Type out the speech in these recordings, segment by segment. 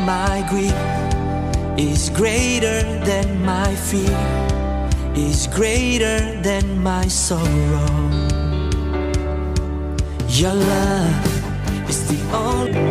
My grief is greater than my fear, is greater than my sorrow. Your love is the only.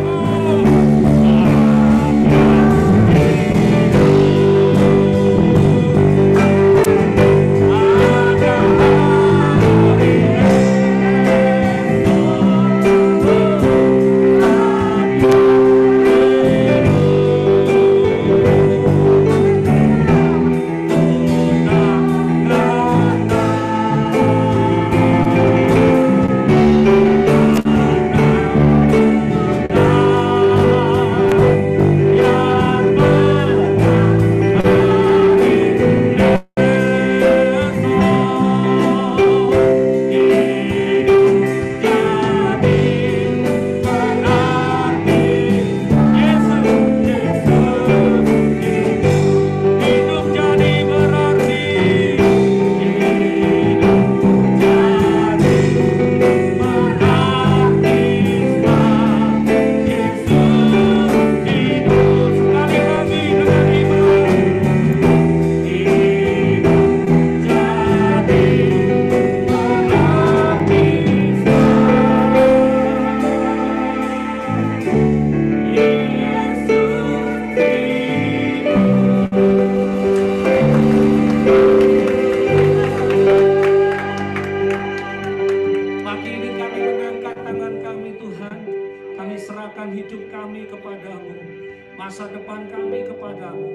Masa depan kami kepadamu.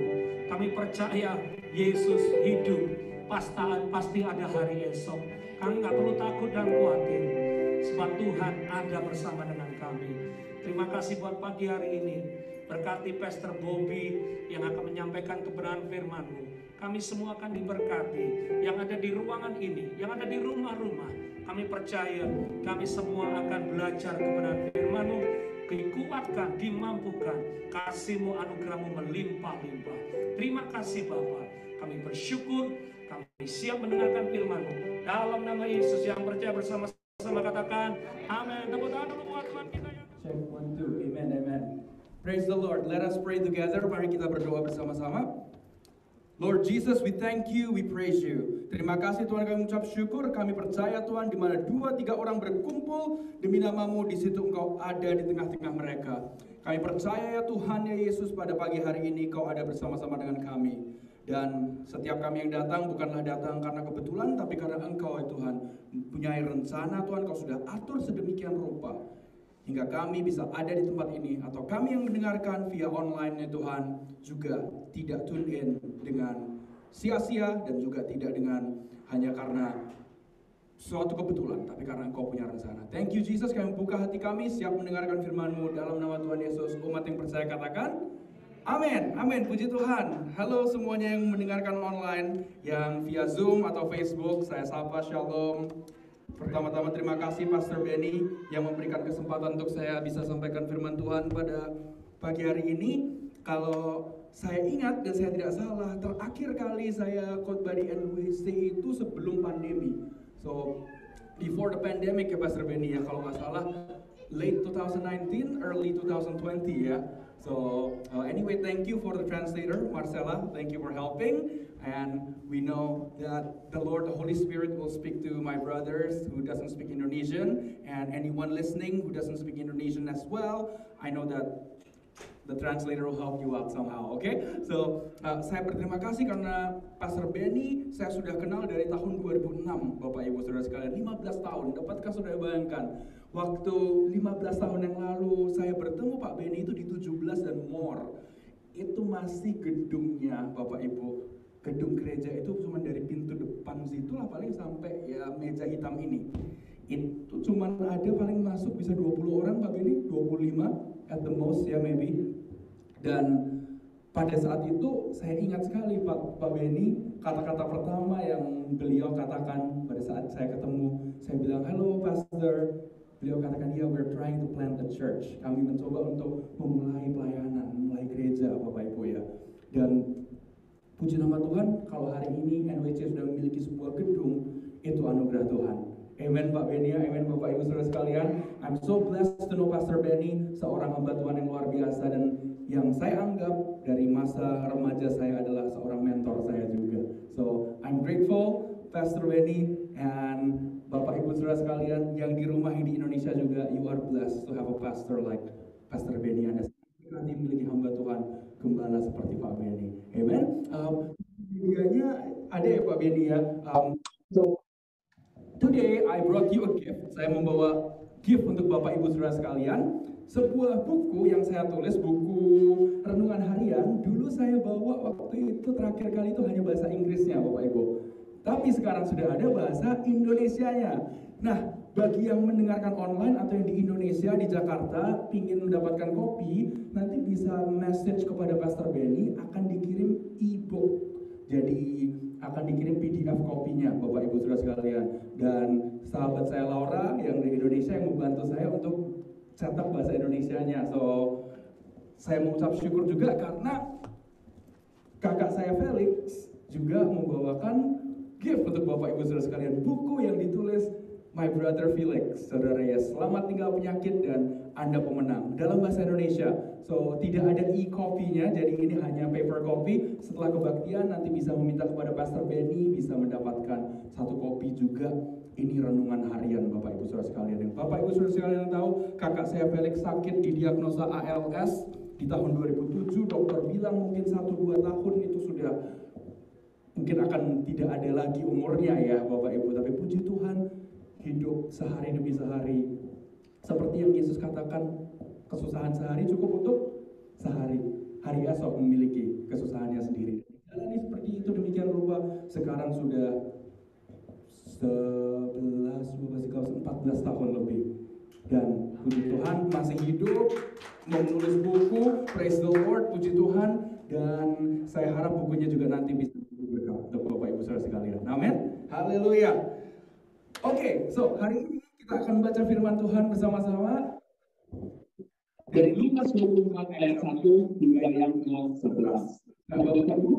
Kami percaya Yesus hidup. Pasti ada hari esok. Kami gak perlu takut dan khawatir, sebab Tuhan ada bersama dengan kami. Terima kasih buat pagi hari ini. Berkati Pastor Bobby yang akan menyampaikan kebenaran firman-Mu. Kami semua akan diberkati. Yang ada di ruangan ini, yang ada di rumah-rumah. Kami percaya kami semua akan belajar kebenaran firman-Mu. Dikuatkan, dimampukan, kasih-Mu, anugerah-Mu melimpah-limpah. Terima kasih Bapa. Kami bersyukur, kami siap mendengarkan firman-Mu. Dalam nama Yesus yang percaya bersama-sama katakan, amin. Tepuk tangan dulu buat Tuhan kita yang... Check 1, 2, amen, amen. Praise the Lord. Let us pray together. Mari kita berdoa bersama-sama. Lord Jesus, we thank you, we praise you. Terima kasih Tuhan, kami mengucap syukur. Kami percaya Tuhan, di mana 2-3 orang berkumpul demi nama-Mu, di situ Engkau ada di tengah-tengah mereka. Kami percaya ya Tuhan ya Yesus, pada pagi hari ini Kau ada bersama-sama dengan kami. Dan setiap kami yang datang bukanlah datang karena kebetulan, tapi karena Engkau ya Tuhan mempunyai rencana. Tuhan, Kau sudah atur sedemikian rupa hingga kami bisa ada di tempat ini, atau kami yang mendengarkan via online ya Tuhan juga tidak tune in dengan sia-sia dan juga tidak dengan hanya karena suatu kebetulan, tapi karena Engkau punya rencana. Thank you Jesus, kami buka hati kami, siap mendengarkan firman-Mu dalam nama Tuhan Yesus. Umat yang percaya katakan amin, amin, puji Tuhan. Halo semuanya yang mendengarkan online, yang via Zoom atau Facebook, saya sapa, shalom. Pertama-tama terima kasih Pastor Benny yang memberikan kesempatan untuk saya bisa sampaikan firman Tuhan pada pagi hari ini. Kalau saya ingat dan saya tidak salah, terakhir kali saya khotbah di NWC itu sebelum pandemi. So, before the pandemic ya Pastor Benny ya, kalau nggak salah late 2019, early 2020 ya. So anyway, thank you for the translator, Marcella. Thank you for helping. And we know that the Lord, the Holy Spirit will speak to my brothers who doesn't speak Indonesian, and anyone listening who doesn't speak Indonesian as well. I know that the translator will help you out somehow, okay? So, saya berterima kasih karena Pastor Benny saya sudah kenal dari tahun 2006, Bapak Ibu Saudara sekalian, 15 tahun. Dapatkah saudara bayangkan? Waktu 15 tahun yang lalu saya bertemu Pak Benny itu di 17 dan more. Itu masih gedungnya Bapak Ibu. Gedung gereja itu cuma dari pintu depan situ lah paling sampai ya meja hitam ini. itu cuman ada paling masuk bisa 20 orang Pak Benny, 25 at the most ya maybe. Dan pada saat itu saya ingat sekali Pak Benny, kata-kata pertama yang beliau katakan pada saat saya ketemu, saya bilang, "Halo Pastor." Beliau katakan, "Ya, we're trying to plant a church." Kami mencoba untuk memulai pelayanan, memulai gereja Bapak Ibu ya. Dan puji nama Tuhan, kalau hari ini NWC sudah memiliki sebuah gedung, itu anugerah Tuhan. Amen Pak Benny, amen Bapak Ibu Saudara sekalian. I'm so blessed to know Pastor Benny, seorang hamba Tuhan yang luar biasa, dan yang saya anggap dari masa remaja saya adalah seorang mentor saya juga. So I'm grateful Pastor Benny, and Bapak Ibu Saudara sekalian yang di rumah di Indonesia juga, you are blessed to have a pastor like Pastor Benny. Anda nanti memiliki hamba Tuhan gembala seperti Pak Benny. Amen. Videonya ada ya Pak Benny ya. So today I brought you a gift. Saya membawa gift untuk Bapak Ibu Saudara sekalian. Sebuah buku yang saya tulis, buku renungan harian. Dulu saya bawa waktu itu terakhir kali itu hanya bahasa Inggrisnya Bapak Ibu. Tapi sekarang sudah ada bahasa Indonesianya. Nah, bagi yang mendengarkan online atau yang di Indonesia, di Jakarta, ingin mendapatkan kopi, nanti bisa message kepada Pastor Benny, akan dikirim e-book. Jadi akan dikirim PDF kopinya Bapak Ibu Saudara sekalian. Dan sahabat saya Laura yang di Indonesia yang membantu saya untuk cetak bahasa Indonesianya. So saya mengucap syukur juga karena kakak saya Felix juga membawakan gift untuk Bapak Ibu Saudara sekalian, buku yang ditulis My Brother Felix, Saudara ya, Selamat Tinggal Penyakit dan Anda Pemenang, dalam bahasa Indonesia. So tidak ada e-copy-nya, jadi ini hanya paper copy. Setelah kebaktian nanti bisa meminta kepada Pastor Benny, bisa mendapatkan satu kopi juga. Ini renungan harian Bapak Ibu Saudara sekalian. Dan Bapak Ibu Saudara sekalian yang tahu, kakak saya Felix sakit didiagnosa ALS di tahun 2007. Dokter bilang mungkin 1-2 tahun itu sudah mungkin akan tidak ada lagi umurnya ya Bapak Ibu. Tapi puji Tuhan, hidup sehari demi sehari. Seperti yang Yesus katakan, kesusahan sehari cukup untuk sehari. Hari esok memiliki kesusahannya sendiri. Jalani seperti itu demikian rupa. Sekarang sudah 14 tahun lebih. Dan puji Tuhan masih hidup, menulis buku, praise the Lord, puji Tuhan. Dan saya harap bukunya juga nanti bisa berkat untuk Bapak Ibu Saudara sekalian. Amin. Haleluya. Oke, so hari ini kita akan baca firman Tuhan bersama-sama dari Lukas 24 ayat 1 hingga yang ke-11. Nah, Bapak Ibu,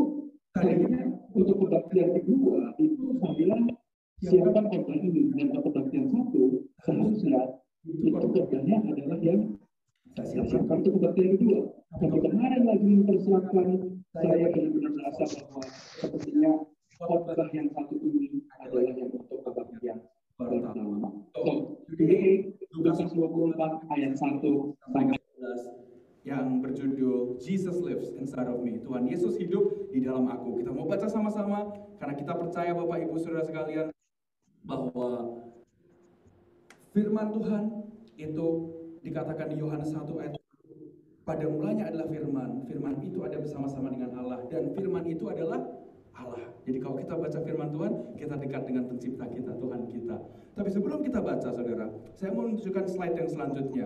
tadinya untuk kebaktian kedua itu saya bilang siapkan korban ini, dan kebaktian satu seharusnya itu korbannya adalah yang saya siapkan untuk kebaktian kedua. Tapi kemarin lagi mempersiapkan, saya benar-benar merasa bahwa sepertinya khotbah yang satu ini adalah yang untuk kebaktian pertama. So, today Lukas 24 ayat 1 sampai 11 yang berjudul Jesus lives inside of me. Tuhan Yesus hidup di dalam aku. Kita mau baca sama-sama karena kita percaya Bapak Ibu Saudara sekalian bahwa firman Tuhan itu dikatakan di Yohanes 1 ayat 1. Pada mulanya adalah firman. Firman itu ada bersama-sama dengan Allah dan firman itu adalah Allah. Jadi kalau kita baca firman Tuhan, kita dekat dengan pencipta kita, Tuhan kita. Tapi sebelum kita baca, saudara, saya mau menunjukkan slide yang selanjutnya.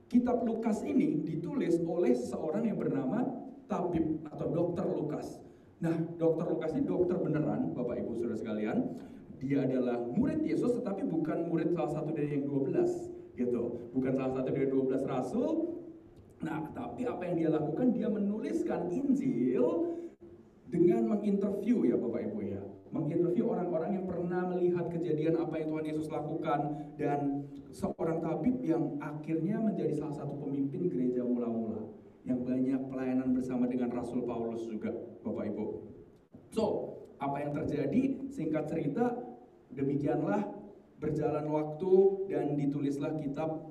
Kitab Lukas ini ditulis oleh seorang yang bernama tabib atau dokter Lukas. Nah, dokter Lukas ini dokter beneran, Bapak Ibu Saudara sekalian. Dia adalah murid Yesus, tetapi bukan murid salah satu dari yang 12, gitu. Bukan salah satu dari 12 rasul. Nah, tapi apa yang dia lakukan? Dia menuliskan Injil dengan menginterview ya Bapak Ibu ya, menginterview orang-orang yang pernah melihat kejadian apa yang Tuhan Yesus lakukan, dan seorang tabib yang akhirnya menjadi salah satu pemimpin gereja mula-mula yang banyak pelayanan bersama dengan Rasul Paulus juga Bapak Ibu. So, apa yang terjadi? Singkat cerita, demikianlah berjalan waktu dan ditulislah kitab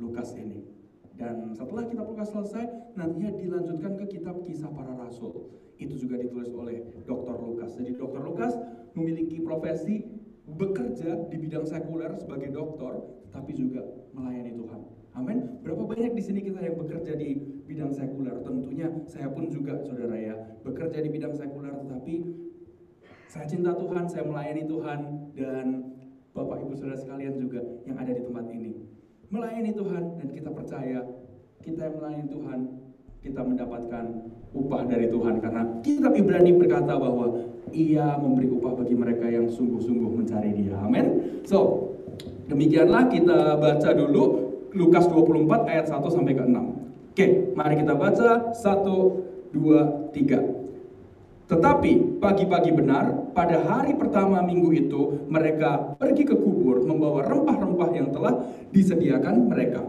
Lukas ini. Dan setelah kitab Lukas selesai, nantinya dilanjutkan ke kitab Kisah Para Rasul. Itu juga ditulis oleh Dr. Lukas. Jadi Dr. Lukas memiliki profesi bekerja di bidang sekuler sebagai dokter, tapi juga melayani Tuhan. Amin. Berapa banyak di sini kita yang bekerja di bidang sekuler? Tentunya saya pun juga, saudara ya, bekerja di bidang sekuler, tetapi saya cinta Tuhan, saya melayani Tuhan, dan Bapak Ibu Saudara sekalian juga yang ada di tempat ini. Melayani Tuhan, dan kita percaya kita yang melayani Tuhan, kita mendapatkan upah dari Tuhan, karena kitab Ibrani berkata bahwa Ia memberi upah bagi mereka yang sungguh-sungguh mencari Dia. Amin. So, demikianlah kita baca dulu Lukas 24 ayat 1 sampai ke 6. Oke, mari kita baca 1, 2, 3. Tetapi pagi-pagi benar, pada hari pertama minggu itu, mereka pergi ke kubur membawa rempah-rempah yang telah disediakan mereka.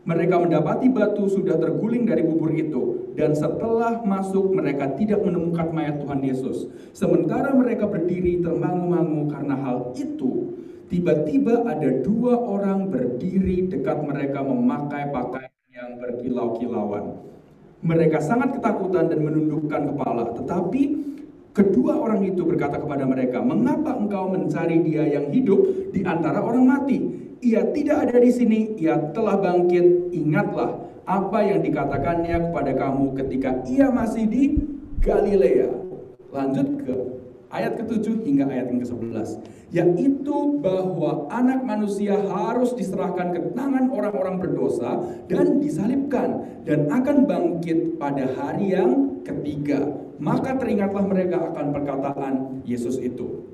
Mereka mendapati batu sudah terguling dari kubur itu, dan setelah masuk mereka tidak menemukan mayat Tuhan Yesus. Sementara mereka berdiri termangu-mangu karena hal itu, tiba-tiba ada 2 orang berdiri dekat mereka memakai pakaian yang berkilau-kilauan. Mereka sangat ketakutan dan menundukkan kepala. Tetapi kedua orang itu berkata kepada mereka, "Mengapa engkau mencari Dia yang hidup di antara orang mati? Ia tidak ada di sini, Ia telah bangkit. Ingatlah apa yang dikatakannya kepada kamu ketika Ia masih di Galilea." Lanjut ke ayat ke-7 hingga ayat yang ke-11, yaitu bahwa anak manusia harus diserahkan ke tangan orang-orang berdosa dan disalibkan, dan akan bangkit pada hari yang ketiga. Maka teringatlah mereka akan perkataan Yesus itu.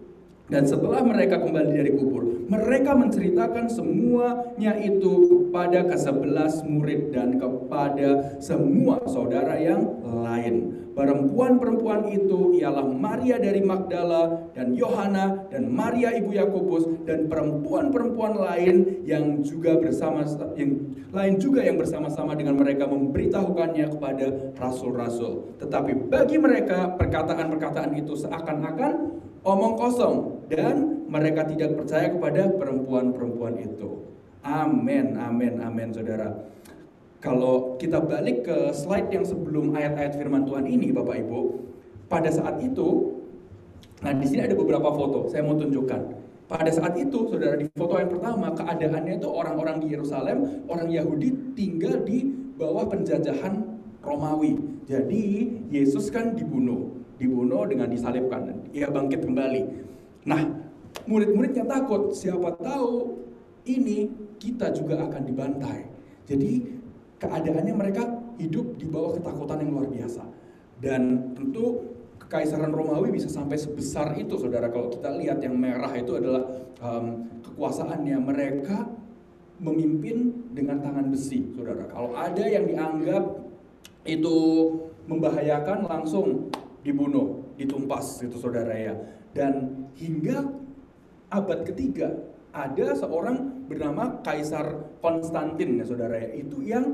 Dan setelah mereka kembali dari kubur, mereka menceritakan semuanya itu kepada ke-11 murid dan kepada semua saudara yang lain. Perempuan-perempuan itu ialah Maria dari Magdala dan Yohana dan Maria ibu Yakobus dan perempuan-perempuan lain yang bersama-sama dengan mereka memberitahukannya kepada rasul-rasul. Tetapi bagi mereka perkataan-perkataan itu seakan-akan omong kosong, dan mereka tidak percaya kepada perempuan-perempuan itu. Amin, amin, amin, saudara. Kalau kita balik ke slide yang sebelum ayat-ayat firman Tuhan ini, Bapak Ibu, pada saat itu, nah di sini ada beberapa foto, saya mau tunjukkan. Pada saat itu, saudara, di foto yang pertama, keadaannya itu orang-orang di Yerusalem, orang Yahudi tinggal di bawah penjajahan Romawi. Jadi Yesus kan dibunuh dengan disalibkan, Ia bangkit kembali. Nah, murid-muridnya takut, siapa tahu ini kita juga akan dibantai. Jadi keadaannya mereka hidup di bawah ketakutan yang luar biasa. Dan tentu Kekaisaran Romawi bisa sampai sebesar itu, saudara. Kalau kita lihat yang merah itu adalah kekuasaannya. Mereka memimpin dengan tangan besi, saudara. Kalau ada yang dianggap itu membahayakan, langsung dibunuh, ditumpas itu, saudara ya. Dan hingga abad ketiga ada seorang bernama Kaisar Konstantin ya, saudara ya. Itu yang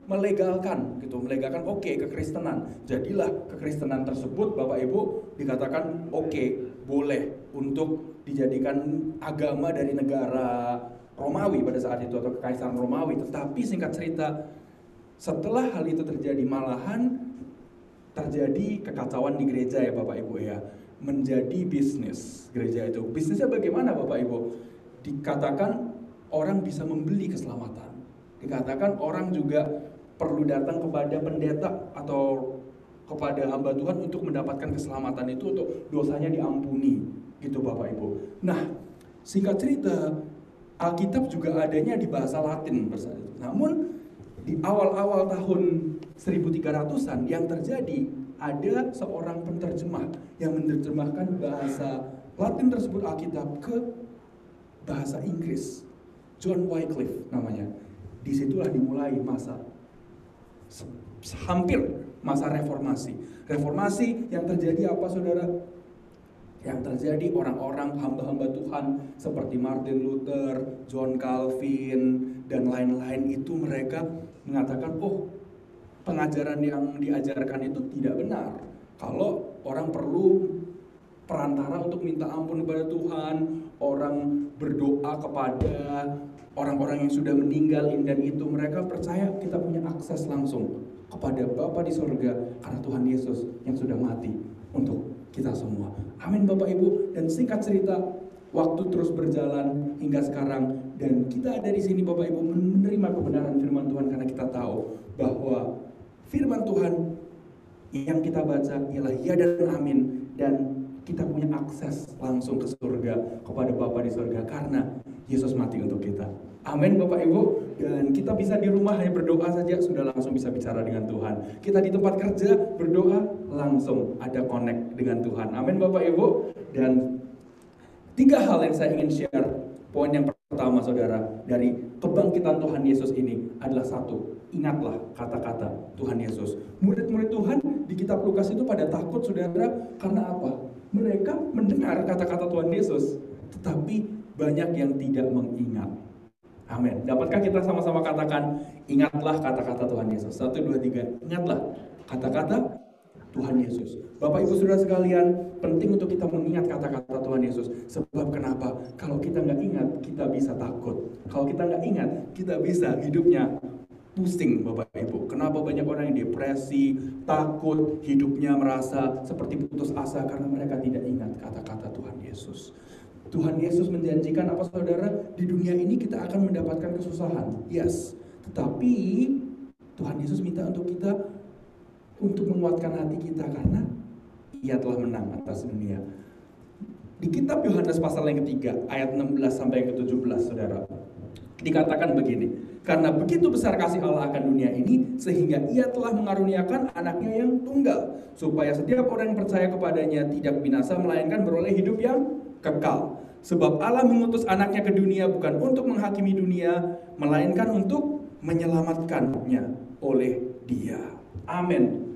melegalkan kekristenan. Jadilah kekristenan tersebut, Bapak Ibu, dikatakan boleh untuk dijadikan agama dari negara Romawi pada saat itu, atau Kekaisaran Romawi. Tetapi singkat cerita, setelah hal itu terjadi, malahan terjadi kekacauan di gereja ya, Bapak Ibu ya. Menjadi bisnis gereja itu. Bisnisnya bagaimana, Bapak Ibu? Dikatakan orang bisa membeli keselamatan. Dikatakan orang juga perlu datang kepada pendeta atau kepada hamba Tuhan untuk mendapatkan keselamatan itu, untuk dosanya diampuni. Gitu, Bapak Ibu. Nah, singkat cerita, Alkitab juga adanya di bahasa Latin. Namun di awal-awal tahun 1300-an yang terjadi, ada seorang penterjemah yang menerjemahkan bahasa Latin tersebut, Alkitab, ke bahasa Inggris. John Wycliffe namanya. Disitulah dimulai hampir masa reformasi. Reformasi yang terjadi apa, saudara? Yang terjadi orang-orang hamba-hamba Tuhan seperti Martin Luther, John Calvin, dan lain-lain itu, mereka mengatakan, pengajaran yang diajarkan itu tidak benar. Kalau orang perlu perantara untuk minta ampun kepada Tuhan, orang berdoa kepada orang-orang yang sudah meninggal, dan itu mereka percaya kita punya akses langsung kepada Bapa di surga karena Tuhan Yesus yang sudah mati untuk kita semua. Amin, Bapak Ibu. Dan singkat cerita, waktu terus berjalan hingga sekarang, dan kita ada di sini, Bapak Ibu, menerima kebenaran firman Tuhan karena kita tahu bahwa firman Tuhan yang kita baca ialah ya dan amin, dan kita punya akses langsung ke surga, kepada Bapa di surga, karena Yesus mati untuk kita. Amin Bapak Ibu. Dan kita bisa di rumah hanya berdoa saja, sudah langsung bisa bicara dengan Tuhan. Kita di tempat kerja berdoa, langsung ada connect dengan Tuhan. Amin Bapak Ibu. Dan 3 hal yang saya ingin share. Poin yang pertama saudara, dari kebangkitan Tuhan Yesus ini adalah 1, ingatlah kata-kata Tuhan Yesus. Murid-murid Tuhan di kitab Lukas itu pada takut saudara, karena apa? Mereka mendengar kata-kata Tuhan Yesus, tetapi banyak yang tidak mengingat. Amin. Dapatkah kita sama-sama katakan, ingatlah kata-kata Tuhan Yesus? 1, 2, 3. Ingatlah kata-kata Tuhan Yesus. Bapak Ibu Saudara sekalian, penting untuk kita mengingat kata-kata Tuhan Yesus. Sebab kenapa? Kalau kita nggak ingat, kita bisa takut. Kalau kita nggak ingat, kita bisa hidupnya pusing Bapak Ibu. Kenapa banyak orang yang depresi, takut, hidupnya merasa seperti putus asa karena mereka tidak ingat kata-kata Tuhan Yesus. Tuhan Yesus menjanjikan apa saudara? Di dunia ini kita akan mendapatkan kesusahan. Yes. Tetapi Tuhan Yesus minta untuk kita untuk menguatkan hati kita karena Ia telah menang atas dunia. Di kitab Yohanes pasal yang ketiga, ayat 16 sampai yang ke-17 saudara, dikatakan begini, karena begitu besar kasih Allah akan dunia ini, sehingga Ia telah mengaruniakan anaknya yang tunggal, supaya setiap orang yang percaya kepadanya tidak binasa, melainkan beroleh hidup yang kekal. Sebab Allah mengutus anaknya ke dunia bukan untuk menghakimi dunia, melainkan untuk menyelamatkannya oleh Dia. Amin.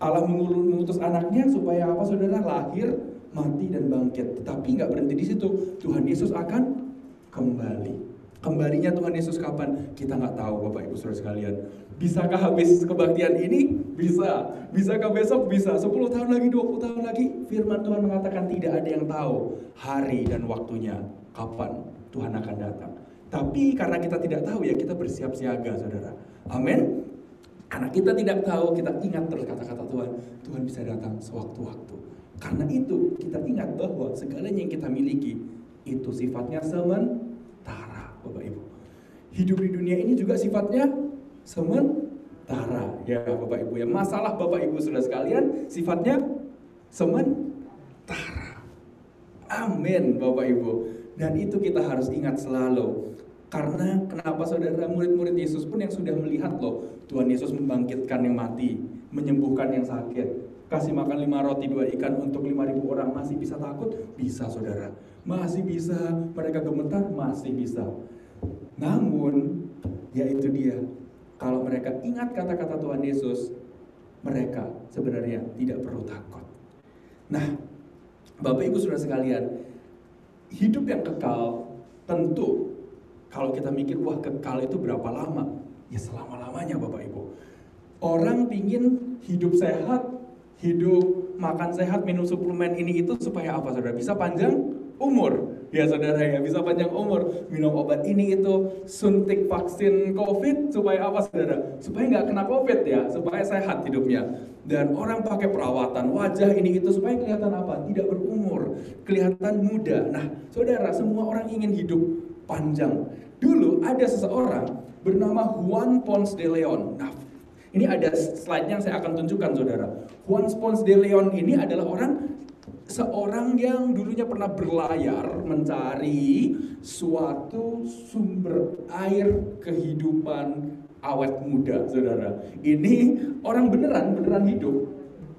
Allah mengutus anaknya supaya apa saudara? Lahir, mati dan bangkit. Tetapi nggak berhenti di situ. Tuhan Yesus akan kembali. Kembalinya Tuhan Yesus kapan? Kita nggak tahu Bapak Ibu Saudara sekalian. Bisakah habis kebaktian ini? Bisa. Bisakah besok? Bisa. 10 tahun lagi, 20 tahun lagi? Firman Tuhan mengatakan tidak ada yang tahu hari dan waktunya kapan Tuhan akan datang. Tapi karena kita tidak tahu ya kita bersiap siaga saudara. Amin. Karena kita tidak tahu, kita ingat terus kata-kata Tuhan. Tuhan bisa datang sewaktu-waktu. Karena itu kita ingat bahwa segalanya yang kita miliki itu sifatnya sementara Bapak Ibu. Hidup di dunia ini juga sifatnya sementara ya Bapak Ibu ya. Masalah Bapak Ibu Saudara sekalian sifatnya sementara. Amin Bapak Ibu. Dan itu kita harus ingat selalu. Karena kenapa saudara, murid-murid Yesus pun yang sudah melihat loh, Tuhan Yesus membangkitkan yang mati, menyembuhkan yang sakit, kasih makan 5 roti 2 ikan untuk 5.000 orang, masih bisa takut? Bisa saudara, masih bisa. Mereka gemetar? Masih bisa. Namun, ya itu dia, kalau mereka ingat kata-kata Tuhan Yesus, mereka sebenarnya tidak perlu takut. Nah, Bapak Ibu Saudara sekalian, hidup yang kekal tentu kalau kita mikir, wah kekal itu berapa lama? Ya selama-lamanya Bapak Ibu. Orang pingin hidup sehat, hidup makan sehat, minum suplemen ini itu supaya apa saudara? Bisa panjang umur. Ya saudara ya, bisa panjang umur. Minum obat ini itu, suntik vaksin COVID supaya apa saudara? Supaya nggak kena COVID ya, supaya sehat hidupnya. Dan orang pakai perawatan wajah ini itu supaya kelihatan apa? Tidak berumur, kelihatan muda. Nah saudara, semua orang ingin hidup panjang. Dulu ada seseorang bernama Juan Ponce de Leon. Nah, ini ada slide yang saya akan tunjukkan saudara. Juan Ponce de Leon ini adalah seorang yang dulunya pernah berlayar mencari suatu sumber air kehidupan awet muda, saudara. Ini orang beneran hidup.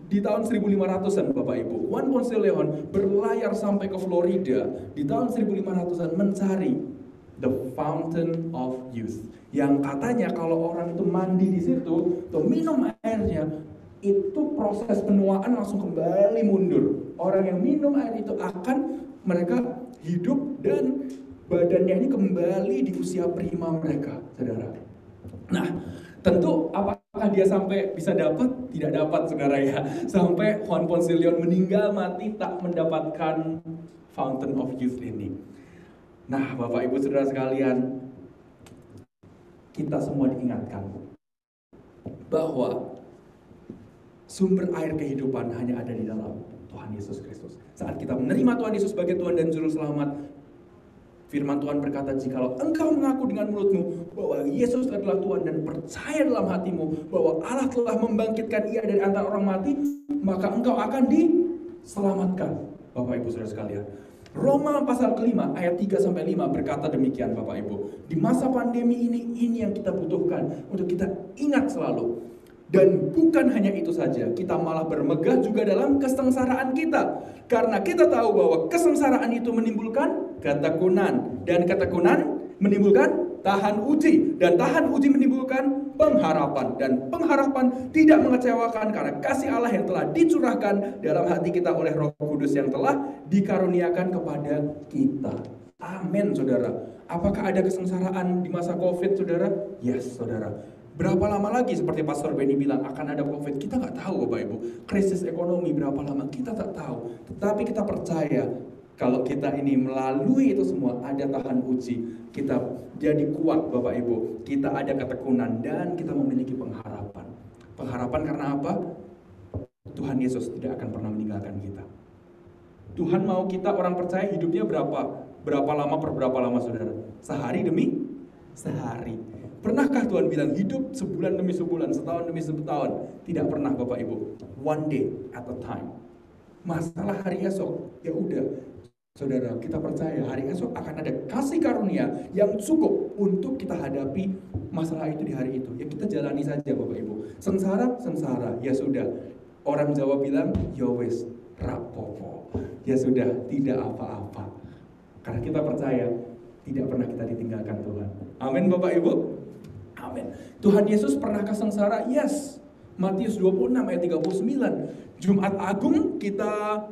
Di tahun 1500-an Bapak Ibu, Juan Ponce de Leon berlayar sampai ke Florida di tahun 1500-an mencari the fountain of youth. Yang katanya kalau orang itu mandi di situ atau minum airnya, itu proses penuaan langsung kembali mundur. Orang yang minum air itu akan mereka hidup dan badannya ini kembali di usia prima mereka, saudara. Nah, tentu apakah dia sampai bisa dapat? Tidak dapat, saudara ya. Sampai Juan Ponce de Leon meninggal mati tak mendapatkan fountain of youth ini. Nah, Bapak Ibu Saudara sekalian, kita semua diingatkan bahwa sumber air kehidupan hanya ada di dalam Tuhan Yesus Kristus. Saat kita menerima Tuhan Yesus sebagai Tuhan dan Juru Selamat, firman Tuhan berkata, jikalau engkau mengaku dengan mulutmu bahwa Yesus adalah Tuhan dan percaya dalam hatimu bahwa Allah telah membangkitkan Ia dari antara orang mati, maka engkau akan diselamatkan. Bapak Ibu Saudara sekalian. Roma pasal kelima ayat 3-5 berkata demikian Bapak Ibu. Di masa pandemi ini yang kita butuhkan untuk kita ingat selalu. Dan bukan hanya itu saja, kita malah bermegah juga dalam kesengsaraan kita. Karena kita tahu bahwa kesengsaraan itu menimbulkan ketekunan. Dan ketekunan menimbulkan tahan uji. Dan tahan uji menimbulkan pengharapan. Dan pengharapan tidak mengecewakan karena kasih Allah yang telah dicurahkan dalam hati kita oleh Roh Kudus yang telah dikaruniakan kepada kita. Amin, saudara. Apakah ada kesengsaraan di masa COVID, saudara? Yes, saudara. Berapa lama lagi seperti Pastor Benny bilang akan ada COVID? Kita nggak tahu Bapak Ibu. Krisis ekonomi berapa lama? Kita tak tahu. Tetapi kita percaya kalau kita ini melalui itu semua ada tahan uji. Kita jadi kuat Bapak Ibu. Kita ada ketekunan dan kita memiliki pengharapan. Pengharapan karena apa? Tuhan Yesus tidak akan pernah meninggalkan kita. Tuhan mau kita orang percaya hidupnya berapa lama per berapa lama saudara? Sehari demi sehari. Pernahkah Tuhan bilang hidup sebulan demi sebulan, setahun demi setahun? Tidak pernah Bapak Ibu. One day at a time. Masalah hari esok, ya udah. Saudara, kita percaya hari esok akan ada kasih karunia yang cukup untuk kita hadapi masalah itu di hari itu. Ya kita jalani saja Bapak Ibu. Sengsara, ya sudah. Orang Jawa bilang, ya wis rapopo. Ya sudah, tidak apa-apa. Karena kita percaya tidak pernah kita ditinggalkan Tuhan. Amin Bapak Ibu. Amin. Tuhan Yesus pernahkah sengsara? Yes. Matius 26 ayat 39. Jumat Agung kita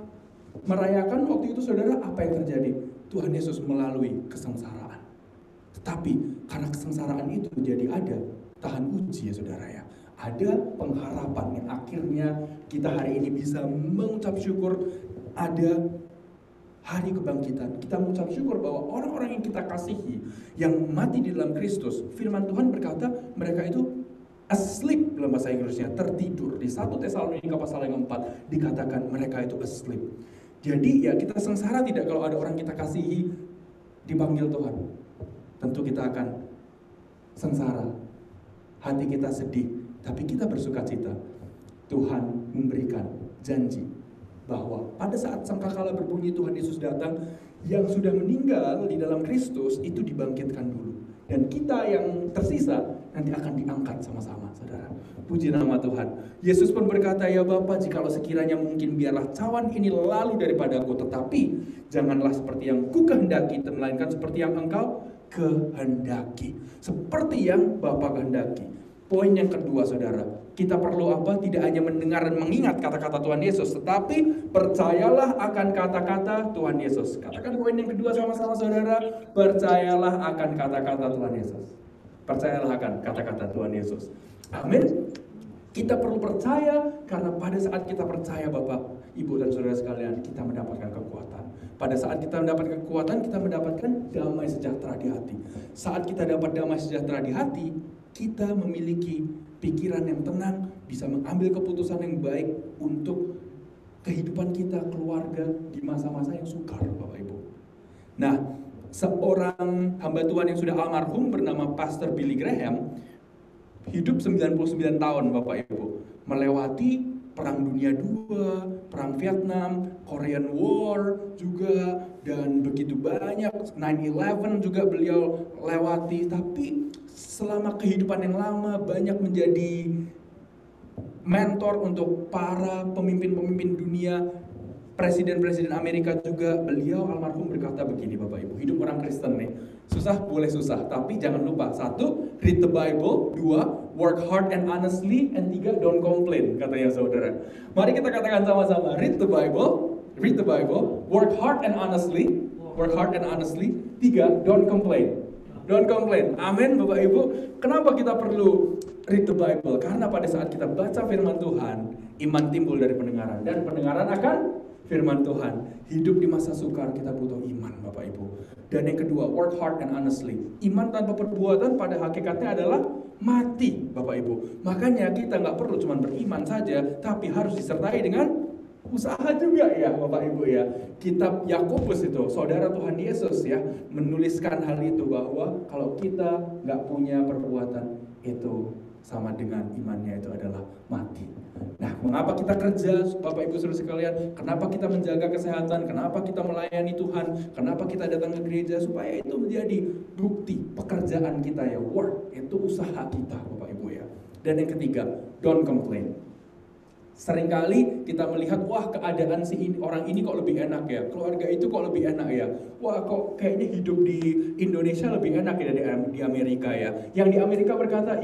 merayakan waktu itu saudara, apa yang terjadi? Tuhan Yesus melalui kesengsaraan. Tetapi karena kesengsaraan itu jadi ada tahan uji ya saudara ya. Ada pengharapan yang akhirnya kita hari ini bisa mengucap syukur ada hari kebangkitan. Kita mengucap syukur bahwa orang-orang yang kita kasihi, yang mati di dalam Kristus, firman Tuhan berkata mereka itu asleep dalam bahasa Inggrisnya, tertidur. Di 1 Tesalonika pasal yang 4 dikatakan mereka itu asleep. Jadi ya kita sengsara tidak kalau ada orang kita kasihi dipanggil Tuhan. Tentu kita akan sengsara. Hati kita sedih, tapi kita bersukacita. Tuhan memberikan janji bahwa pada saat sangkakala berbunyi Tuhan Yesus datang, yang sudah meninggal di dalam Kristus itu dibangkitkan dulu. Dan kita yang tersisa nanti akan diangkat sama-sama, saudara. Puji nama Tuhan. Yesus pun berkata, ya Bapa, jikalau sekiranya mungkin biarlah cawan ini lalu daripadaku, tetapi janganlah seperti yang ku kehendaki, melainkan seperti yang engkau kehendaki. Seperti yang Bapa kehendaki. Poin yang kedua saudara, kita perlu apa? Tidak hanya mendengar dan mengingat kata-kata Tuhan Yesus, tetapi percayalah akan kata-kata Tuhan Yesus. Katakan poin yang kedua sama-sama saudara, percayalah akan kata-kata Tuhan Yesus. Percayalah akan kata-kata Tuhan Yesus. Amin. Kita perlu percaya karena pada saat kita percaya Bapak, Ibu dan saudara sekalian, kita mendapatkan kekuatan. Pada saat kita mendapatkan kekuatan, kita mendapatkan damai sejahtera di hati. Saat kita dapat damai sejahtera di hati, kita memiliki pikiran yang tenang, bisa mengambil keputusan yang baik untuk kehidupan kita, keluarga di masa-masa yang sukar, Bapak Ibu. Nah, seorang hamba Tuhan yang sudah almarhum bernama Pastor Billy Graham, hidup 99 tahun Bapak Ibu, melewati Perang Dunia II, Perang Vietnam, Korean War juga, dan begitu banyak, 9/11 juga beliau lewati. Tapi selama kehidupan yang lama banyak menjadi mentor untuk para pemimpin-pemimpin dunia, presiden-presiden Amerika juga. Beliau almarhum berkata begini Bapak Ibu, hidup orang Kristen nih, susah boleh susah, tapi jangan lupa, 1, read the Bible, 2, work hard and honestly, and 3, don't complain, katanya saudara. Mari kita katakan sama-sama, read the Bible, work hard and honestly, 3, don't complain. Don't complain. Amin Bapak Ibu. Kenapa kita perlu read the Bible? Karena pada saat kita baca firman Tuhan, iman timbul dari pendengaran, dan pendengaran akan firman Tuhan. Hidup di masa sukar kita butuh iman Bapak Ibu. Dan yang kedua, work hard and honestly. Iman tanpa perbuatan pada hakikatnya adalah mati Bapak Ibu. Makanya kita nggak perlu cuma beriman saja, tapi harus disertai dengan usaha juga ya Bapak Ibu ya. Kitab Yakobus itu, saudara Tuhan Yesus ya, menuliskan hal itu bahwa kalau kita nggak punya perbuatan itu sama dengan imannya itu adalah mati. Nah, mengapa kita kerja, Bapak Ibu Saudara sekalian? Kenapa kita menjaga kesehatan? Kenapa kita melayani Tuhan? Kenapa kita datang ke gereja? Supaya itu menjadi bukti pekerjaan kita ya, work, itu usaha kita Bapak Ibu ya. Dan yang ketiga, don't complain. Seringkali kita melihat, wah keadaan orang ini kok lebih enak ya, keluarga itu kok lebih enak ya, wah kok kayaknya hidup di Indonesia lebih enak ya dari di Amerika ya. Yang di Amerika berkata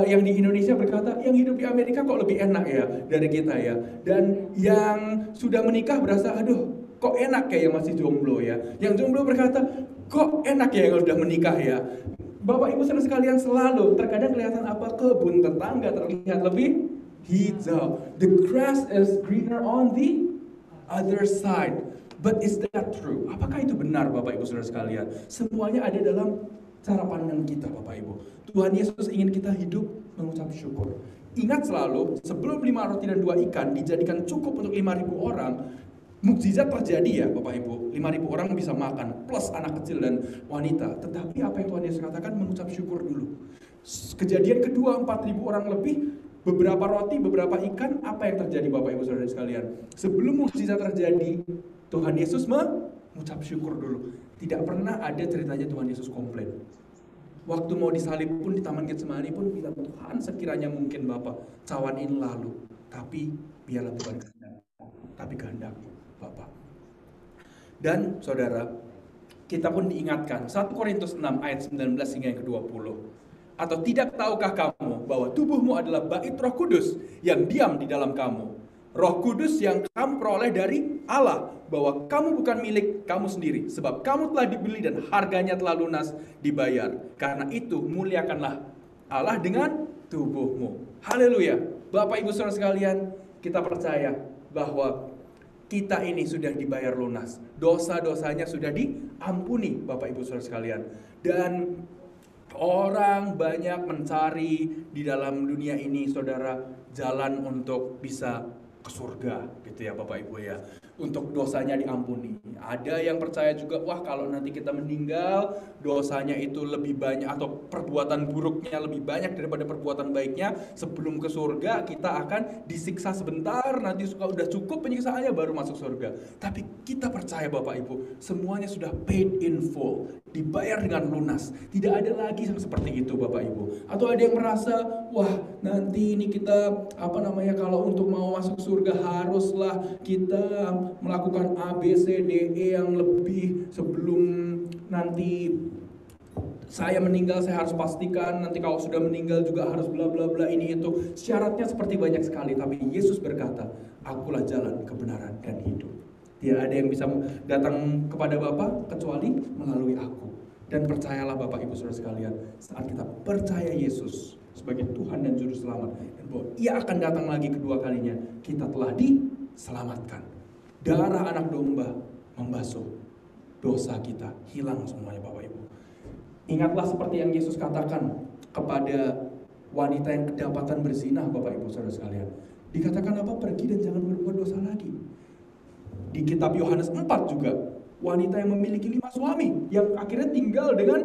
yang di Indonesia berkata, yang hidup di Amerika kok lebih enak ya dari kita ya. Dan yang sudah menikah berasa, aduh kok enak ya yang masih jomblo ya. Yang jomblo berkata, kok enak ya yang sudah menikah ya. Bapak Ibu Saudara sekalian, selalu terkadang kelihatan apa, kebun tetangga terlihat lebih hijau. The grass is greener on the other side. But is that true? Apakah itu benar Bapak Ibu Saudara sekalian? Semuanya ada dalam cara pandang kita Bapak Ibu. Tuhan Yesus ingin kita hidup mengucap syukur. Ingat selalu, sebelum 5 roti dan 2 ikan dijadikan cukup untuk 5.000 orang, mukjizat terjadi ya Bapak Ibu. 5.000 orang bisa makan, plus anak kecil dan wanita. Tetapi apa yang Tuhan Yesus katakan, mengucap syukur dulu. Kejadian kedua, 4.000 orang lebih, beberapa roti, beberapa ikan. Apa yang terjadi Bapak Ibu Saudara sekalian? Sebelum mukjizat terjadi, Tuhan Yesus mengucap syukur dulu. Tidak pernah ada ceritanya Tuhan Yesus komplain. Waktu mau disalib pun di Taman Getsemani pun bilang, Tuhan sekiranya mungkin Bapak, cawan ini lalu. Tapi biarlah Tuhan kehendak. Tapi kehendak Bapak. Dan saudara, kita pun diingatkan 1 Korintus 6 ayat 19 hingga yang ke-20. Atau tidak tahukah kamu bahwa tubuhmu adalah bait Roh Kudus yang diam di dalam kamu? Roh Kudus yang kamu peroleh dari Allah, bahwa kamu bukan milik kamu sendiri, sebab kamu telah dibeli dan harganya telah lunas dibayar. Karena itu muliakanlah Allah dengan tubuhmu. Haleluya. Bapak Ibu Saudara sekalian, kita percaya bahwa kita ini sudah dibayar lunas. Dosa-dosanya sudah diampuni Bapak Ibu Saudara sekalian. Dan orang banyak mencari di dalam dunia ini, saudara, jalan untuk bisa ke surga, gitu ya Bapak Ibu ya. Untuk dosanya diampuni. Ada yang percaya juga, wah kalau nanti kita meninggal, dosanya itu lebih banyak, atau perbuatan buruknya lebih banyak daripada perbuatan baiknya. Sebelum ke surga, kita akan disiksa sebentar, nanti sudah cukup penyiksaannya baru masuk surga. Tapi kita percaya Bapak Ibu, semuanya sudah paid in full, dibayar dengan lunas. Tidak ada lagi yang seperti itu Bapak Ibu. Atau ada yang merasa, wah nanti ini kita, kalau untuk mau masuk surga haruslah kita melakukan A, B, C, D, E yang lebih sebelum nanti saya meninggal. Saya harus pastikan nanti kalau sudah meninggal juga harus bla bla bla ini itu. Syaratnya seperti banyak sekali, tapi Yesus berkata, akulah jalan, kebenaran, dan hidup. Tidak ada yang bisa datang kepada Bapa kecuali melalui aku. Dan percayalah Bapak Ibu Saudara sekalian, saat kita percaya Yesus sebagai Tuhan dan Juru Selamat, dan bahwa Ia akan datang lagi kedua kalinya, kita telah diselamatkan. Darah anak domba membasuh dosa kita, hilang semuanya Bapak Ibu. Ingatlah seperti yang Yesus katakan kepada wanita yang kedapatan berzina Bapak Ibu Saudara sekalian. Dikatakan apa? Pergi dan jangan berbuat dosa lagi. Di kitab Yohanes 4 juga, wanita yang memiliki 5 suami, yang akhirnya tinggal dengan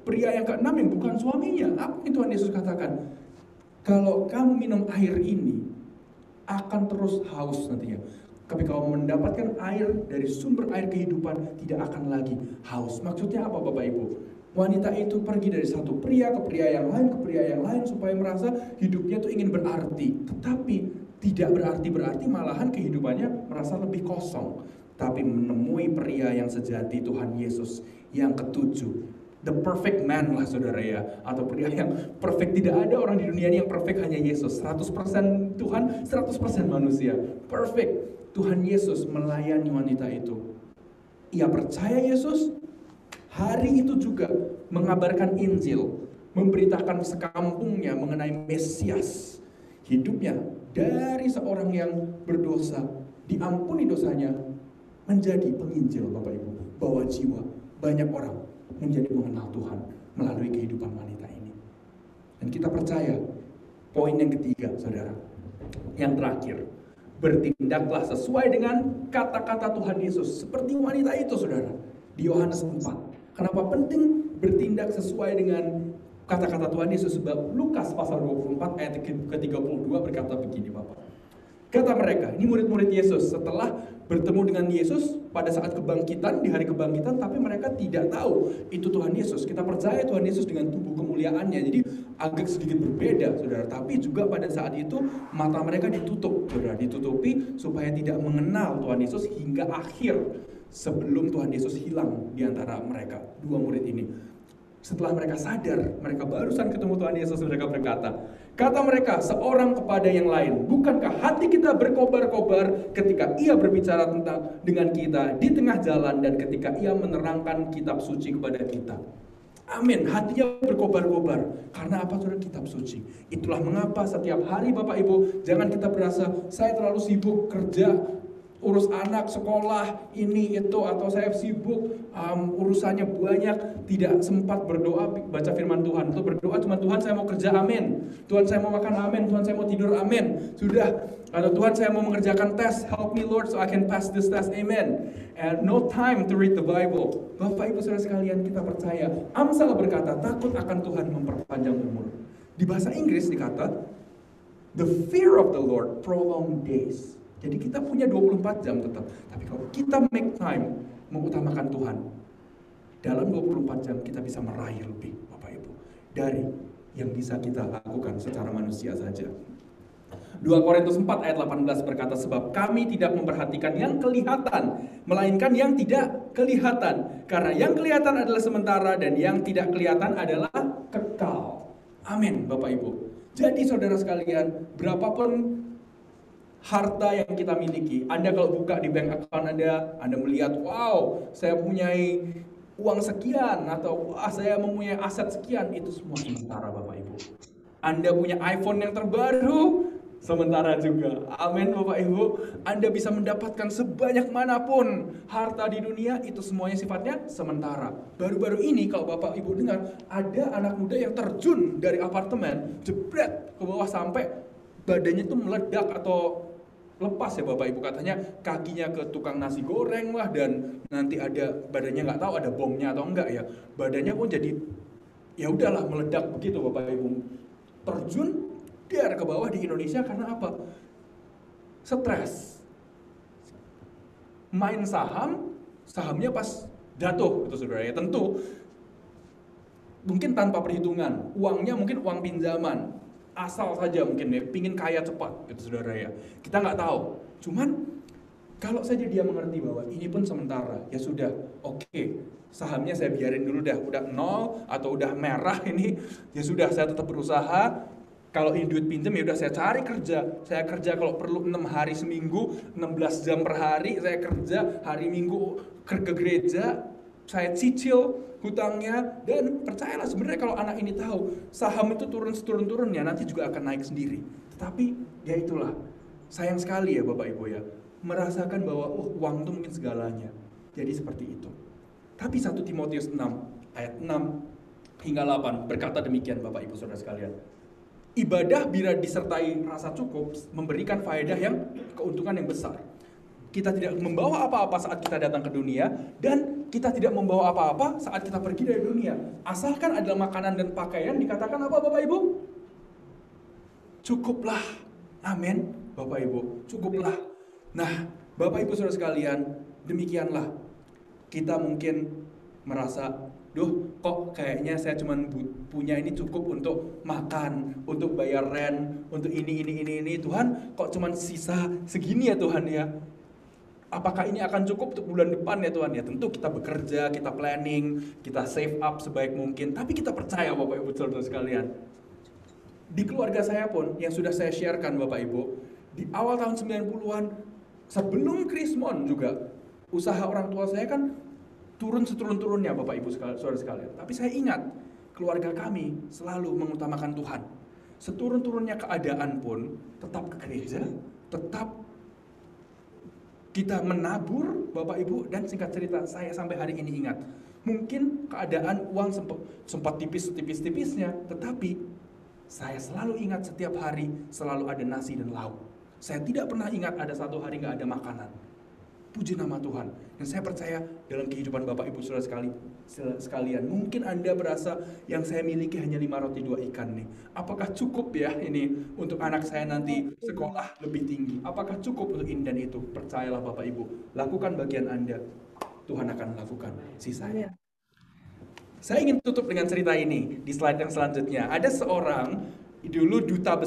pria yang ke-6 yang bukan suaminya. Apa yang Tuhan Yesus katakan? Kalau kamu minum air ini, akan terus haus nantinya. Tapi kalau mendapatkan air dari sumber air kehidupan, tidak akan lagi haus. Maksudnya apa Bapak Ibu? Wanita itu pergi dari satu pria ke pria yang lain, ke pria yang lain, supaya merasa hidupnya itu ingin berarti. Tetapi tidak berarti malahan kehidupannya merasa lebih kosong. Tapi menemui pria yang sejati, Tuhan Yesus yang ketujuh. The perfect man lah saudara ya. Atau pria yang perfect. Tidak ada orang di dunia ini yang perfect, hanya Yesus. 100% Tuhan, 100% manusia. Perfect. Tuhan Yesus melayani wanita itu. Ia percaya Yesus. Hari itu juga mengabarkan Injil. Memberitakan sekampungnya mengenai Mesias. Hidupnya dari seorang yang berdosa, diampuni dosanya, menjadi penginjil Bapak Ibu. Bawa jiwa banyak orang menjadi mengenal Tuhan melalui kehidupan wanita ini. Dan kita percaya, poin yang ketiga saudara, yang terakhir, bertindaklah sesuai dengan kata-kata Tuhan Yesus. Seperti wanita itu saudara, di Yohanes 4. Kenapa penting bertindak sesuai dengan kata-kata Tuhan Yesus. Sebab Lukas pasal 24 ayat ke-32 berkata begini Bapak. Kata mereka, ini murid-murid Yesus setelah bertemu dengan Yesus pada saat kebangkitan, di hari kebangkitan, tapi mereka tidak tahu itu Tuhan Yesus. Kita percaya Tuhan Yesus dengan tubuh kemuliaannya, jadi agak sedikit berbeda, saudara. Tapi juga pada saat itu mata mereka ditutup, saudara, ditutupi supaya tidak mengenal Tuhan Yesus hingga akhir sebelum Tuhan Yesus hilang di antara mereka, dua murid ini. Setelah mereka sadar, mereka barusan ketemu Tuhan Yesus, mereka berkata, kata mereka seorang kepada yang lain, bukankah hati kita berkobar-kobar ketika ia berbicara dengan kita di tengah jalan dan ketika ia menerangkan kitab suci kepada kita? Amin, hatinya berkobar-kobar. Karena apa, saudara? Kitab suci. Itulah mengapa setiap hari Bapak Ibu, jangan kita berasa, saya terlalu sibuk kerja, urus anak, sekolah, ini, itu, atau saya sibuk, urusannya banyak, tidak sempat berdoa, baca firman Tuhan. Untuk berdoa cuma Tuhan saya mau kerja, amin. Tuhan saya mau makan, amin. Tuhan saya mau tidur, amin. Sudah. Atau Tuhan saya mau mengerjakan tes, help me Lord so I can pass this test, amen. And no time to read the Bible. Bapak Ibu saudara sekalian, kita percaya. Amsal berkata, takut akan Tuhan memperpanjang umur. Di bahasa Inggris dikata, the fear of the Lord prolong days. Jadi kita punya 24 jam tetap. Tapi kalau kita make time mengutamakan Tuhan, dalam 24 jam kita bisa meraih lebih, Bapak Ibu, dari yang bisa kita lakukan secara manusia saja. 2 Korintus 4 ayat 18 berkata, sebab kami tidak memperhatikan yang kelihatan, melainkan yang tidak kelihatan. Karena yang kelihatan adalah sementara dan yang tidak kelihatan adalah kekal. Amin, Bapak Ibu. Jadi saudara sekalian, berapapun harta yang kita miliki, Anda kalau buka di bank account Anda melihat, wow, saya punya uang sekian, atau wah, saya mempunyai aset sekian, itu semua sementara Bapak Ibu. Anda punya iPhone yang terbaru, sementara juga. Amin Bapak Ibu. Anda bisa mendapatkan sebanyak manapun harta di dunia, itu semuanya sifatnya sementara. Baru-baru ini kalau Bapak Ibu dengar, ada anak muda yang terjun dari apartemen, jebret ke bawah sampai badannya itu meledak atau lepas ya Bapak Ibu, katanya kakinya ke tukang nasi goreng lah, dan nanti ada badannya nggak tahu ada bomnya atau enggak ya, badannya pun jadi ya udahlah meledak begitu Bapak Ibu. Terjun dar ke bawah di Indonesia karena apa? Stres. Main sahamnya pas jatuh itu saudara ya, tentu mungkin tanpa perhitungan, uangnya mungkin uang pinjaman. Asal saja mungkin ya, pingin kaya cepat gitu saudara ya. Kita nggak tahu. Cuman kalau saja dia mengerti bahwa ini pun sementara, ya sudah, oke, sahamnya saya biarin dulu dah, udah nol atau udah merah ini, ya sudah saya tetap berusaha. Kalau ini duit pinjam ya udah saya cari kerja. Saya kerja kalau perlu 6 hari seminggu, 16 jam per hari saya kerja, hari Minggu ke gereja, saya cicil hutangnya, dan percayalah sebenarnya kalau anak ini tahu saham itu turun seturun-turunnya nanti juga akan naik sendiri. Tetapi ya itulah, sayang sekali ya Bapak Ibu ya, merasakan bahwa uang itu mungkin segalanya. Jadi seperti itu. Tapi 1 Timotius 6 ayat 6 hingga 8 berkata demikian Bapak Ibu Saudara sekalian. Ibadah bila disertai rasa cukup memberikan faedah yang keuntungan yang besar. Kita tidak membawa apa-apa saat kita datang ke dunia, dan kita tidak membawa apa-apa saat kita pergi dari dunia. Asalkan adalah makanan dan pakaian, dikatakan apa Bapak Ibu? Cukuplah. Amin Bapak Ibu, cukuplah. Nah Bapak Ibu Saudara sekalian, demikianlah. Kita mungkin merasa, kok kayaknya saya cuma punya ini cukup untuk makan, untuk bayar rent, untuk ini. Tuhan kok cuma sisa segini ya Tuhan ya. Apakah ini akan cukup untuk bulan depan ya Tuhan ya? Tentu kita bekerja, kita planning, kita save up sebaik mungkin. Tapi kita percaya Bapak Ibu Saudara sekalian, di keluarga saya pun yang sudah saya sharekan Bapak Ibu, di awal tahun 90-an, sebelum Krismon juga, usaha orang tua saya kan turun seturun-turunnya Bapak Ibu Saudara sekalian. Tapi saya ingat, keluarga kami selalu mengutamakan Tuhan. Seturun-turunnya keadaan pun tetap ke gereja, tetap kita menabur Bapak Ibu, dan singkat cerita saya sampai hari ini ingat. Mungkin keadaan uang sempat tipis-tipisnya, tetapi saya selalu ingat setiap hari selalu ada nasi dan lauk. Saya tidak pernah ingat ada satu hari nggak ada makanan. Puji nama Tuhan. Dan saya percaya dalam kehidupan Bapak Ibu Saudara sekalian, mungkin Anda berasa yang saya miliki hanya 5 roti 2 ikan nih. Apakah cukup ya ini untuk anak saya nanti sekolah lebih tinggi? Apakah cukup untuk ini dan itu? Percayalah Bapak Ibu, lakukan bagian Anda. Tuhan akan lakukan sisanya. Saya ingin tutup dengan cerita ini di slide yang selanjutnya. Ada seorang dulu duta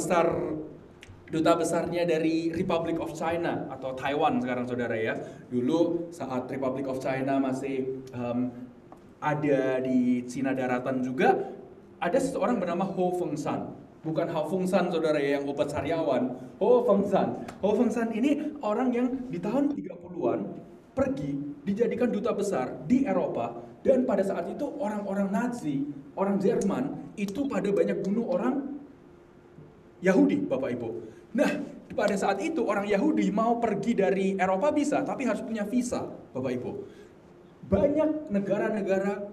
besarnya dari Republic of China atau Taiwan sekarang saudara ya. Dulu saat Republic of China masih ada di Cina daratan juga, ada seseorang bernama Ho Feng Shan. Bukan Ho Feng Shan saudara ya, yang obat sariawan. Ho Feng Shan. Ho Feng Shan ini orang yang di tahun 30-an pergi dijadikan duta besar di Eropa, dan pada saat itu orang-orang Nazi, orang Jerman itu pada banyak bunuh orang Yahudi, Bapak Ibu. Nah, pada saat itu orang Yahudi mau pergi dari Eropa bisa, tapi harus punya visa, Bapak Ibu. Banyak negara-negara,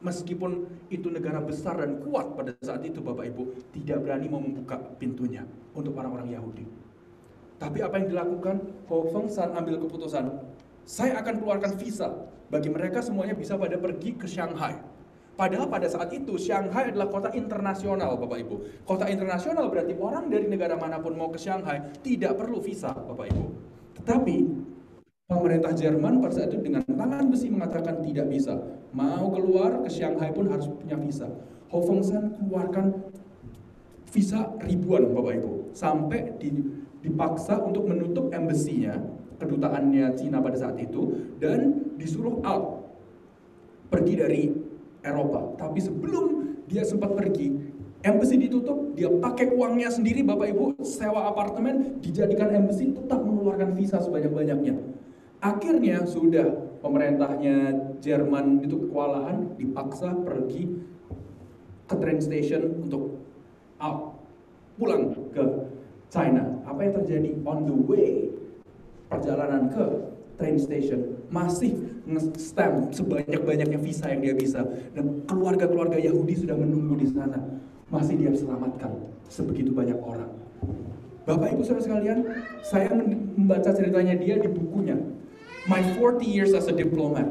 meskipun itu negara besar dan kuat pada saat itu, Bapak Ibu, tidak berani mau membuka pintunya untuk orang-orang Yahudi. Tapi apa yang dilakukan? Ho Feng Shan ambil keputusan, saya akan keluarkan visa bagi mereka semuanya bisa pada pergi ke Shanghai. Padahal pada saat itu Shanghai adalah kota internasional, Bapak Ibu. Kota internasional berarti orang dari negara manapun mau ke Shanghai tidak perlu visa, Bapak Ibu. Tetapi pemerintah Jerman pada saat itu dengan tangan besi mengatakan tidak bisa. Mau keluar ke Shanghai pun harus punya visa. Ho Feng Shan keluarkan visa ribuan, Bapak Ibu. Sampai dipaksa untuk menutup embassy-nya, kedutaannya Cina pada saat itu, dan disuruh out, pergi dari Eropa. Tapi sebelum dia sempat pergi, embassy ditutup, dia pakai uangnya sendiri, Bapak Ibu, sewa apartemen, dijadikan embassy, tetap mengeluarkan visa sebanyak-banyaknya. Akhirnya sudah pemerintahnya Jerman itu kewalahan, dipaksa pergi ke train station untuk out, pulang ke China. Apa yang terjadi? On the way perjalanan ke train station masih nge-stamp sebanyak-banyaknya visa yang dia bisa, dan keluarga-keluarga Yahudi sudah menunggu di sana, masih dia selamatkan sebegitu banyak orang. Bapak Ibu Saudara sekalian, saya membaca ceritanya dia di bukunya My 40 Years as a Diplomat.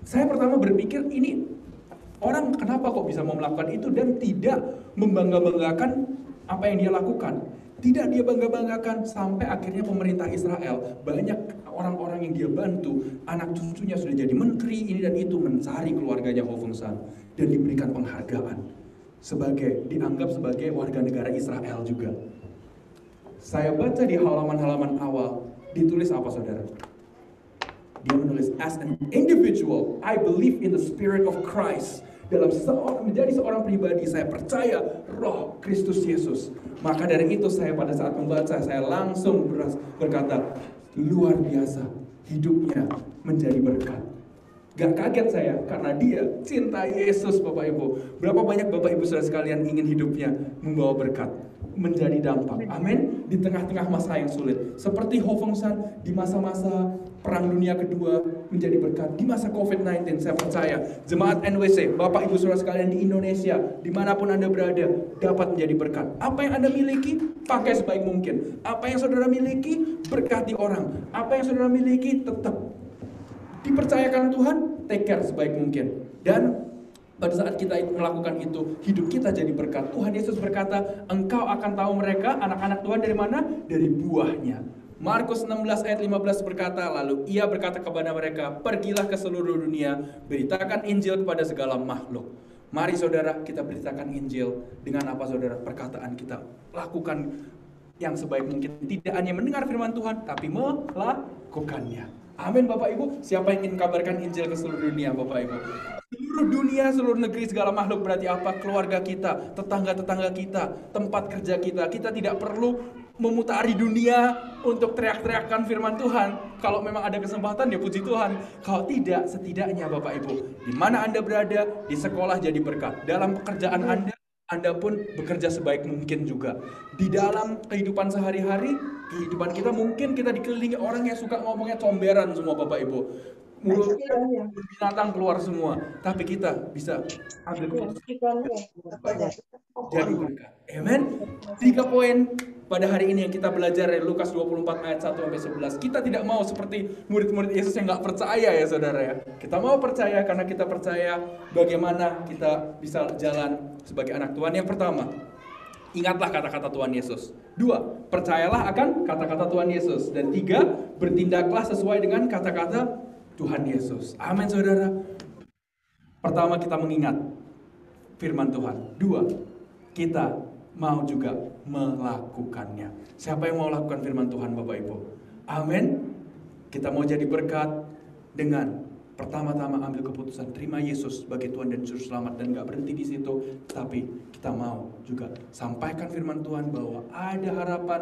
Saya pertama berpikir, ini orang kenapa kok bisa mau melakukan itu dan tidak membangga-banggakan apa yang dia lakukan. Tidak dia bangga-banggakan, sampai akhirnya pemerintah Israel, banyak orang-orang yang dia bantu, anak cucunya sudah jadi menteri, ini dan itu, mencari keluarganya Ho Feng Shan, dan diberikan penghargaan, dianggap sebagai warga negara Israel juga. Saya baca di halaman-halaman awal, ditulis apa saudara? Dia menulis, as an individual, I believe in the spirit of Christ. Dalam menjadi seorang pribadi, saya percaya roh Kristus Yesus. Maka dari itu saya pada saat membaca, saya langsung berkata, luar biasa, hidupnya menjadi berkat. Gak kaget saya, karena dia cinta Yesus, Bapak Ibu. Berapa banyak Bapak Ibu Saudara sekalian ingin hidupnya membawa berkat, menjadi dampak. Amin. Di tengah-tengah masa yang sulit, seperti Ho Feng Shan di masa-masa Perang Dunia Kedua menjadi berkat. Di masa COVID-19, saya percaya jemaat NWC, Bapak Ibu Saudara sekalian di Indonesia, dimanapun Anda berada, dapat menjadi berkat. Apa yang Anda miliki, pakai sebaik mungkin. Apa yang saudara miliki, berkati orang. Apa yang saudara miliki, tetap dipercayakan Tuhan, take care sebaik mungkin. Dan pada saat kita melakukan itu, hidup kita jadi berkat. Tuhan Yesus berkata, engkau akan tahu mereka, anak-anak Tuhan dari mana? Dari buahnya. Markus 16 ayat 15 berkata, lalu ia berkata kepada mereka, pergilah ke seluruh dunia, beritakan Injil kepada segala makhluk. Mari saudara, kita beritakan Injil dengan apa saudara? Perkataan kita. Lakukan yang sebaik mungkin. Tidak hanya mendengar firman Tuhan, tapi melakukannya. Amin Bapak Ibu. Siapa yang ingin kabarkan Injil ke seluruh dunia Bapak Ibu? Seluruh dunia, seluruh negeri, segala makhluk berarti apa? Keluarga kita, tetangga-tetangga kita, tempat kerja kita. Kita tidak perlu memutari dunia untuk teriak-teriakkan firman Tuhan. Kalau memang ada kesempatan ya puji Tuhan. Kalau tidak, setidaknya Bapak Ibu, di mana Anda berada, di sekolah jadi berkat. Dalam pekerjaan Anda pun bekerja sebaik mungkin juga. Di dalam kehidupan sehari-hari, kehidupan kita mungkin kita dikelilingi orang yang suka ngomongnya comberan semua Bapak Ibu. Mulut binatang keluar semua. Tapi kita bisa ambil keputusan jadi berkat. Amen. 3 poin pada hari ini yang kita belajar dari Lukas 24 ayat 1-11. Kita tidak mau seperti murid-murid Yesus yang gak percaya ya saudara ya. Kita mau percaya karena kita percaya bagaimana kita bisa jalan sebagai anak Tuhan. Yang pertama, ingatlah kata-kata Tuhan Yesus. 2, percayalah akan kata-kata Tuhan Yesus. Dan 3, bertindaklah sesuai dengan kata-kata Tuhan Yesus. Amin saudara. Pertama, kita mengingat firman Tuhan. 2, kita mau juga melakukannya. Siapa yang mau lakukan firman Tuhan Bapak Ibu? Amin. Kita mau jadi berkat dengan pertama-tama ambil keputusan terima Yesus sebagai Tuhan dan Juru Selamat, dan gak berhenti di situ, tapi kita mau juga sampaikan firman Tuhan bahwa ada harapan,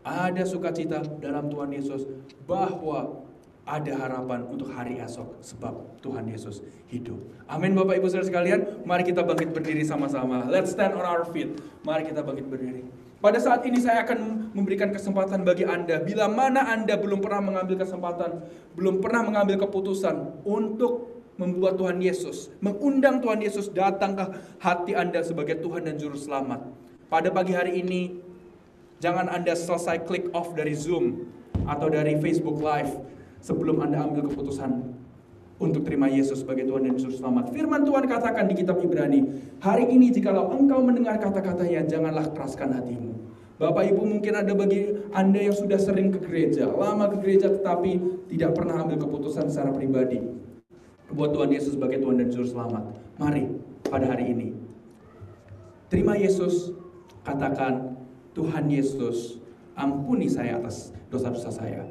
ada sukacita dalam Tuhan Yesus, bahwa ada harapan untuk hari esok sebab Tuhan Yesus hidup. Amin Bapak Ibu Saudara sekalian, mari kita bangkit berdiri sama-sama. Let's stand on our feet. Mari kita bangkit berdiri. Pada saat ini saya akan memberikan kesempatan bagi Anda, bila mana Anda belum pernah mengambil kesempatan, belum pernah mengambil keputusan untuk membuat Tuhan Yesus, mengundang Tuhan Yesus datang ke hati Anda sebagai Tuhan dan Juru Selamat. Pada pagi hari ini, jangan Anda selesai click off dari Zoom atau dari Facebook Live sebelum Anda ambil keputusan untuk terima Yesus sebagai Tuhan dan Juru Selamat. Firman Tuhan katakan di kitab Ibrani, hari ini jikalau engkau mendengar kata-katanya, janganlah keraskan hatimu. Bapak Ibu, mungkin ada bagi Anda yang sudah sering ke gereja, lama ke gereja tetapi tidak pernah ambil keputusan secara pribadi buat Tuhan Yesus sebagai Tuhan dan Juru Selamat. Mari pada hari ini terima Yesus, katakan, Tuhan Yesus, ampuni saya atas dosa-dosa saya.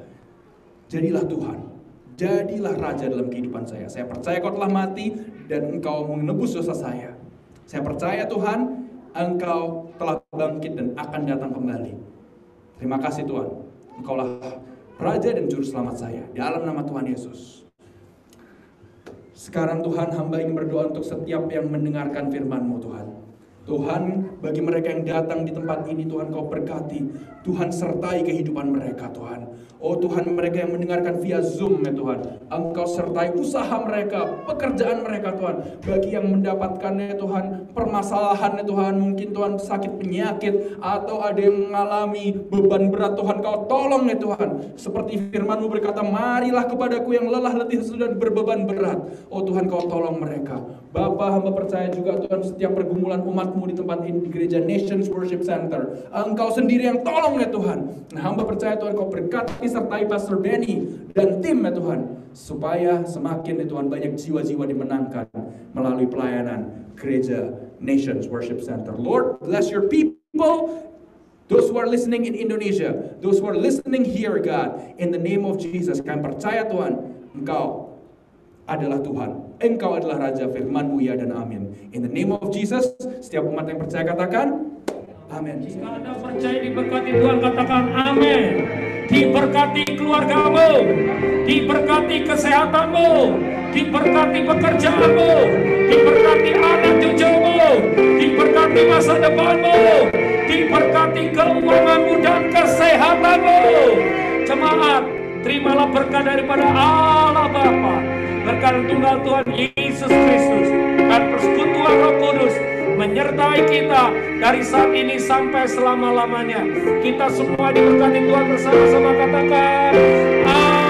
Jadilah Tuhan, jadilah Raja dalam kehidupan saya. Saya percaya Kau telah mati dan Engkau menebus dosa saya. Saya percaya Tuhan, Engkau telah bangkit dan akan datang kembali. Terima kasih Tuhan, Engkaulah Raja dan Juru Selamat saya. Di dalam nama Tuhan Yesus. Sekarang Tuhan, hamba ingin berdoa untuk setiap yang mendengarkan firman-Mu Tuhan. Tuhan, bagi mereka yang datang di tempat ini, Tuhan Kau berkati. Tuhan sertai kehidupan mereka Tuhan. Oh Tuhan, mereka yang mendengarkan via Zoom ya Tuhan, Engkau sertai usaha mereka, pekerjaan mereka Tuhan. Bagi yang mendapatkannya Tuhan, permasalahan ya Tuhan, mungkin Tuhan sakit penyakit, atau ada yang mengalami beban berat Tuhan, Kau tolong ya Tuhan. Seperti firman-Mu berkata, marilah kepadaku yang lelah letih dan berbeban berat. Oh Tuhan, Kau tolong mereka. Bapa, hamba percaya juga Tuhan, setiap pergumulan umat-Mu di tempat ini, di gereja Nations Worship Center, Engkau sendiri yang tolong ya Tuhan. Nah, hamba percaya Tuhan, Kau berkati sertai Pastor Benny dan tim ya Tuhan, supaya semakin ya Tuhan banyak jiwa-jiwa dimenangkan melalui pelayanan gereja Nations Worship Center. Lord, bless your people, those who are listening in Indonesia, those who are listening here God, in the name of Jesus. Kami percaya Tuhan, Engkau adalah Tuhan, Engkau adalah Raja, firman-Mu ya dan amin. In the name of Jesus, setiap umat yang percaya katakan amin. Jika Anda percaya diberkati Tuhan, katakan amin. Diberkati keluargamu, diberkati kesehatanmu, diberkati pekerjaanmu, diberkati anak cucumu, diberkati masa depanmu, diberkati keuanganmu dan kesehatanmu. Jemaat, terimalah berkat daripada Allah Bapa, berkat tunggal Tuhan Yesus Kristus, dan persekutuan Roh Kudus menyertai kita dari saat ini sampai selama-lamanya. Kita semua diberkati Tuhan bersama-sama, katakan amin.